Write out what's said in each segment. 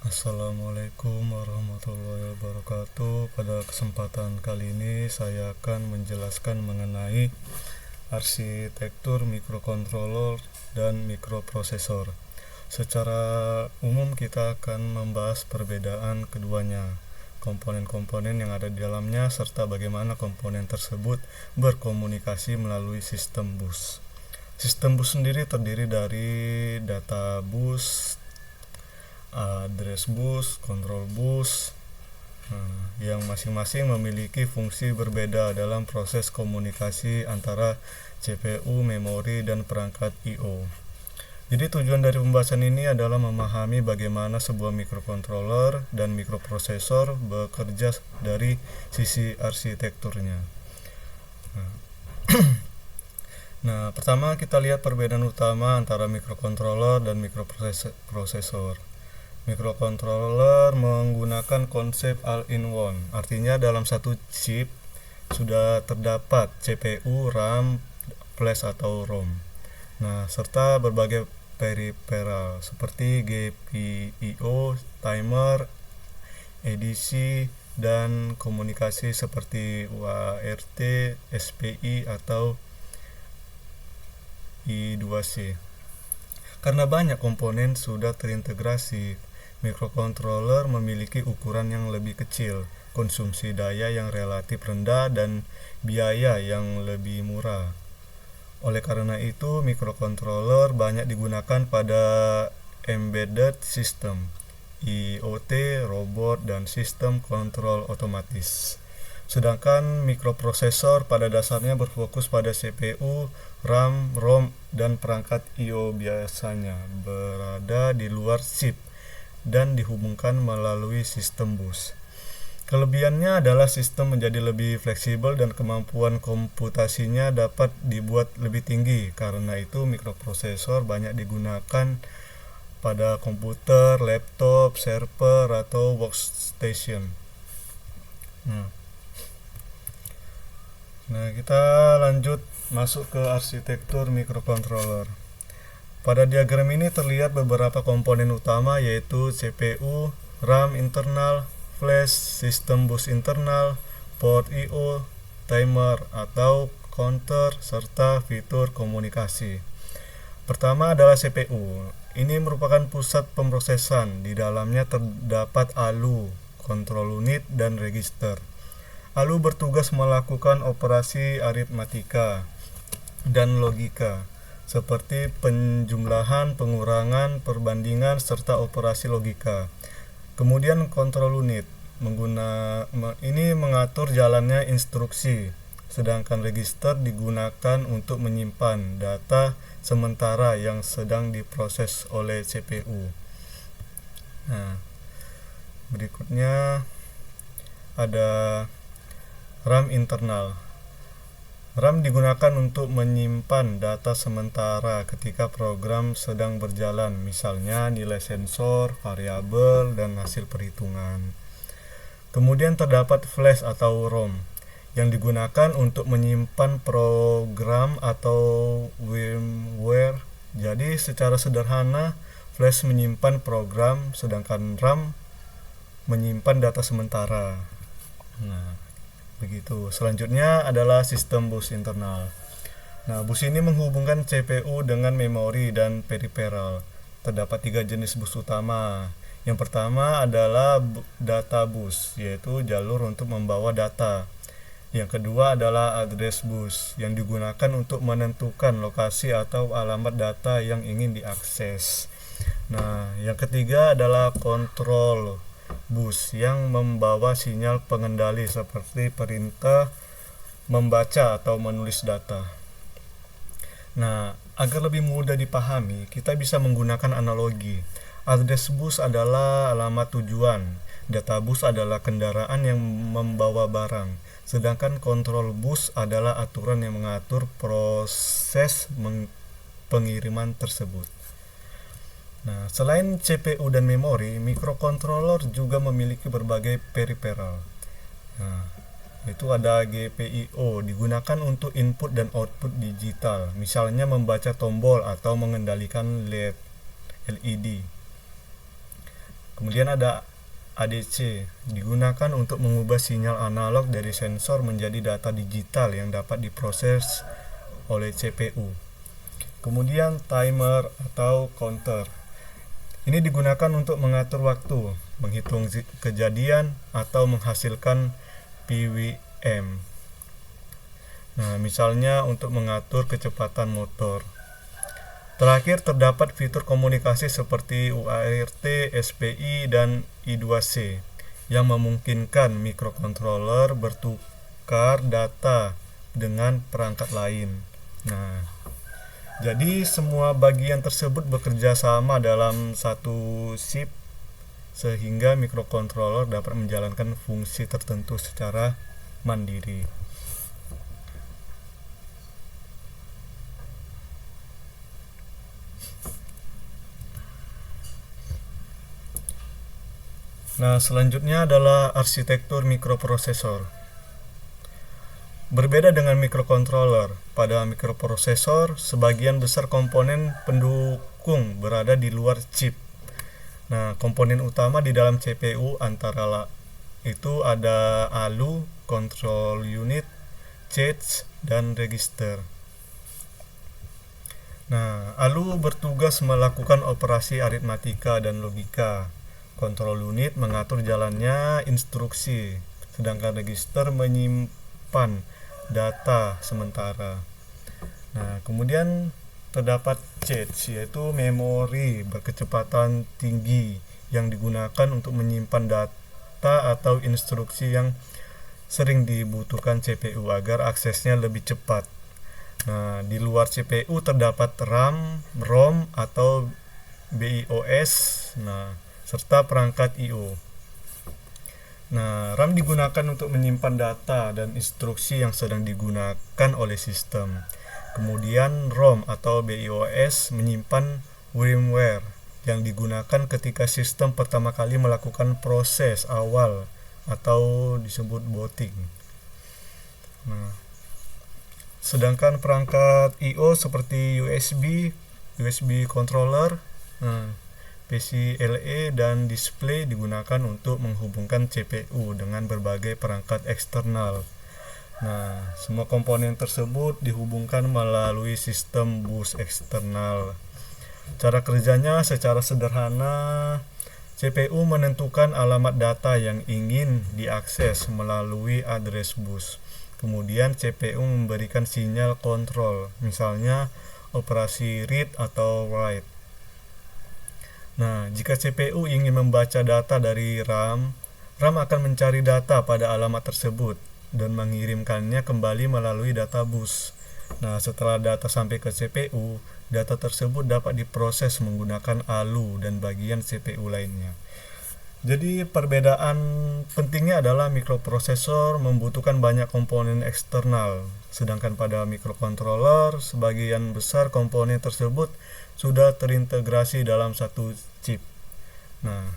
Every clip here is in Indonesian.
Assalamualaikum warahmatullahi wabarakatuh. Pada kesempatan kali ini saya akan menjelaskan mengenai arsitektur mikrokontroler dan mikroprosesor. Secara umum kita akan membahas perbedaan keduanya, komponen-komponen yang ada di dalamnya, serta bagaimana komponen tersebut berkomunikasi melalui sistem bus. Sistem bus sendiri terdiri dari data bus, address bus, control bus, yang masing-masing memiliki fungsi berbeda dalam proses komunikasi antara CPU, memori, dan perangkat I/O. Jadi tujuan dari pembahasan ini adalah memahami bagaimana sebuah mikrokontroler dan mikroprosesor bekerja dari sisi arsitekturnya. Nah, pertama kita lihat perbedaan utama antara mikrokontroler dan mikroprosesor. Mikrokontroler menggunakan konsep all-in-one, artinya dalam satu chip sudah terdapat CPU, RAM, flash atau ROM. Nah, serta berbagai peripheral seperti GPIO, timer, EDC, dan komunikasi seperti UART, SPI atau I2C. Karena banyak komponen sudah terintegrasi, mikrokontroler memiliki ukuran yang lebih kecil, konsumsi daya yang relatif rendah, dan biaya yang lebih murah. Oleh karena itu, mikrokontroler banyak digunakan pada embedded system, IoT, robot, dan sistem kontrol otomatis. Sedangkan mikroprosesor pada dasarnya berfokus pada CPU, RAM, ROM, dan perangkat I/O biasanya berada di luar chip dan dihubungkan melalui sistem bus. Kelebihannya adalah sistem menjadi lebih fleksibel dan kemampuan komputasinya dapat dibuat lebih tinggi. Karena itu mikroprosesor banyak digunakan pada komputer, laptop, server, atau workstation. Nah, kita lanjut masuk ke arsitektur mikrokontroler. Pada diagram ini terlihat beberapa komponen utama, yaitu CPU, RAM internal, flash, sistem bus internal, port I/O, timer atau counter, serta fitur komunikasi. Pertama adalah CPU. Ini merupakan pusat pemrosesan. Di dalamnya terdapat ALU, control unit, dan register. ALU bertugas melakukan operasi aritmatika dan logika seperti penjumlahan, pengurangan, perbandingan, serta operasi logika. Kemudian control unit ini mengatur jalannya instruksi, sedangkan register digunakan untuk menyimpan data sementara yang sedang diproses oleh CPU. Nah, berikutnya ada RAM internal. RAM digunakan untuk menyimpan data sementara ketika program sedang berjalan, misalnya nilai sensor, variabel, dan hasil perhitungan. Kemudian terdapat flash atau ROM yang digunakan untuk menyimpan program atau firmware. Jadi secara sederhana, flash menyimpan program, sedangkan RAM menyimpan data sementara. Nah, begitu. Selanjutnya adalah sistem bus internal. Nah, bus ini menghubungkan CPU dengan memori dan peripheral. Terdapat 3 jenis bus utama. Yang pertama adalah data bus, yaitu jalur untuk membawa data. Yang kedua adalah address bus, yang digunakan untuk menentukan lokasi atau alamat data yang ingin diakses. Nah, yang ketiga adalah control bus, yang membawa sinyal pengendali seperti perintah membaca atau menulis data. Nah, agar lebih mudah dipahami, kita bisa menggunakan analogi. Address bus adalah alamat tujuan, data bus adalah kendaraan yang membawa barang, sedangkan control bus adalah aturan yang mengatur proses pengiriman tersebut. Nah, selain CPU dan memori, mikrokontroler juga memiliki berbagai peripheral. Nah, itu ada GPIO, digunakan untuk input dan output digital, misalnya membaca tombol atau mengendalikan LED. Kemudian ada ADC, digunakan untuk mengubah sinyal analog dari sensor menjadi data digital yang dapat diproses oleh CPU. Kemudian timer atau counter. Ini digunakan untuk mengatur waktu, menghitung kejadian, atau menghasilkan PWM. Nah, misalnya untuk mengatur kecepatan motor. Terakhir, terdapat fitur komunikasi seperti UART, SPI, dan I2C yang memungkinkan mikrokontroler bertukar data dengan perangkat lain. Nah, jadi semua bagian tersebut bekerja sama dalam satu chip sehingga mikrokontroler dapat menjalankan fungsi tertentu secara mandiri. Nah, selanjutnya adalah arsitektur mikroprosesor. Berbeda dengan mikrokontroler, pada mikroprosesor sebagian besar komponen pendukung berada di luar chip. Nah, komponen utama di dalam CPU antara itu ada ALU, control unit, change, dan register. Nah, ALU bertugas melakukan operasi aritmatika dan logika. Control unit mengatur jalannya instruksi, sedangkan register menyimpan data sementara. Nah, kemudian terdapat cache, yaitu memori berkecepatan tinggi yang digunakan untuk menyimpan data atau instruksi yang sering dibutuhkan CPU agar aksesnya lebih cepat. Nah, di luar CPU terdapat RAM, ROM atau BIOS. Nah, serta perangkat I/O. Nah, RAM digunakan untuk menyimpan data dan instruksi yang sedang digunakan oleh sistem. Kemudian ROM atau BIOS menyimpan firmware yang digunakan ketika sistem pertama kali melakukan proses awal atau disebut booting. Nah, sedangkan perangkat I/O seperti USB controller, PCLE dan display digunakan untuk menghubungkan CPU dengan berbagai perangkat eksternal. Nah, semua komponen tersebut dihubungkan melalui sistem bus eksternal. Cara kerjanya secara sederhana, CPU menentukan alamat data yang ingin diakses melalui address bus. Kemudian CPU memberikan sinyal kontrol, misalnya operasi read atau write. Nah, jika CPU ingin membaca data dari RAM akan mencari data pada alamat tersebut dan mengirimkannya kembali melalui data bus. Nah, setelah data sampai ke CPU, data tersebut dapat diproses menggunakan ALU dan bagian CPU lainnya. Jadi, perbedaan pentingnya adalah mikroprosesor membutuhkan banyak komponen eksternal, sedangkan pada mikrokontroler sebagian besar komponen tersebut sudah terintegrasi dalam satu chip. Nah,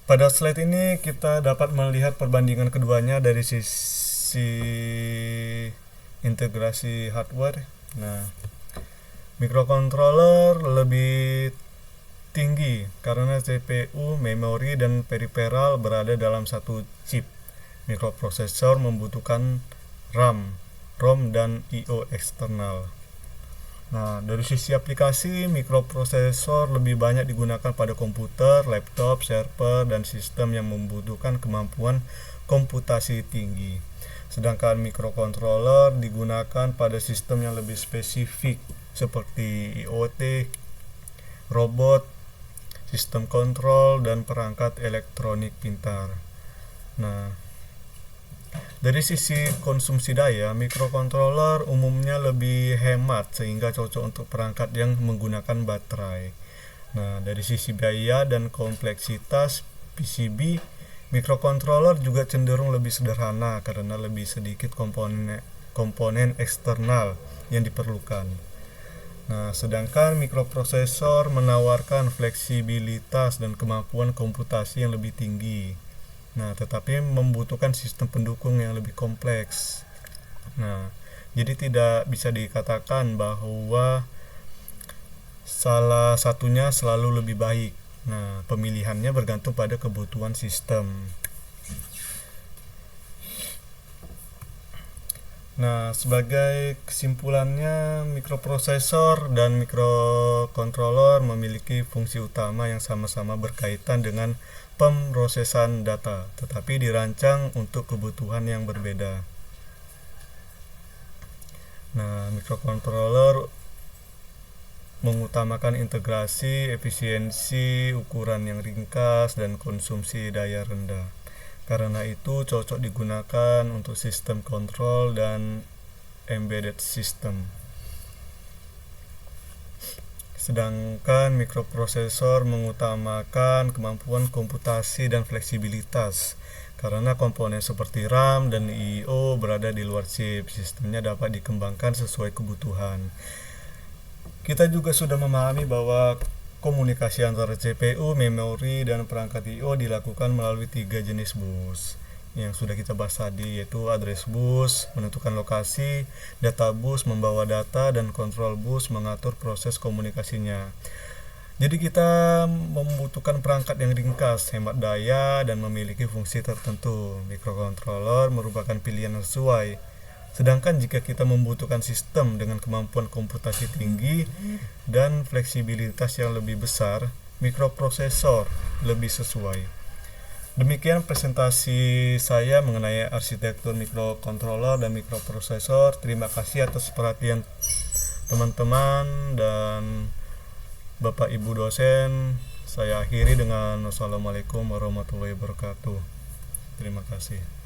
pada slide ini kita dapat melihat perbandingan keduanya dari sisi integrasi hardware. Nah, mikrokontroler lebih tinggi karena CPU, memori, dan peripheral berada dalam satu chip. Mikroprosesor membutuhkan RAM, ROM, dan I/O eksternal. Nah, dari sisi aplikasi, mikroprosesor lebih banyak digunakan pada komputer, laptop, server, dan sistem yang membutuhkan kemampuan komputasi tinggi. Sedangkan mikrokontroler digunakan pada sistem yang lebih spesifik seperti IoT, robot, sistem kontrol, dan perangkat elektronik pintar. Nah, dari sisi konsumsi daya, mikrokontroler umumnya lebih hemat sehingga cocok untuk perangkat yang menggunakan baterai. Nah, dari sisi biaya dan kompleksitas PCB, mikrokontroler juga cenderung lebih sederhana karena lebih sedikit komponen eksternal yang diperlukan. Nah, sedangkan mikroprosesor menawarkan fleksibilitas dan kemampuan komputasi yang lebih tinggi. Nah, tetapi membutuhkan sistem pendukung yang lebih kompleks. Nah, jadi tidak bisa dikatakan bahwa salah satunya selalu lebih baik. Nah, pemilihannya bergantung pada kebutuhan sistem. Nah, sebagai kesimpulannya, mikroprosesor dan mikrokontroler memiliki fungsi utama yang sama-sama berkaitan dengan pemrosesan data, tetapi dirancang untuk kebutuhan yang berbeda. Nah, mikrokontroler mengutamakan integrasi, efisiensi, ukuran yang ringkas, dan konsumsi daya rendah. Karena itu cocok digunakan untuk sistem kontrol dan embedded system. Sedangkan mikroprosesor mengutamakan kemampuan komputasi dan fleksibilitas. Karena komponen seperti RAM dan I/O berada di luar chip, sistemnya dapat dikembangkan sesuai kebutuhan. Kita juga sudah memahami bahwa komunikasi antara CPU, memori, dan perangkat I/O dilakukan melalui 3 jenis bus yang sudah kita bahas tadi, yaitu address bus menentukan lokasi, data bus membawa data, dan control bus mengatur proses komunikasinya. Jadi kita membutuhkan perangkat yang ringkas, hemat daya, dan memiliki fungsi tertentu. Mikrokontroler merupakan pilihan yang sesuai. Sedangkan jika kita membutuhkan sistem dengan kemampuan komputasi tinggi dan fleksibilitas yang lebih besar, mikroprosesor lebih sesuai. Demikian presentasi saya mengenai arsitektur mikrokontroler dan mikroprosesor. Terima kasih atas perhatian teman-teman dan Bapak Ibu dosen. Saya akhiri dengan wassalamualaikum warahmatullahi wabarakatuh. Terima kasih.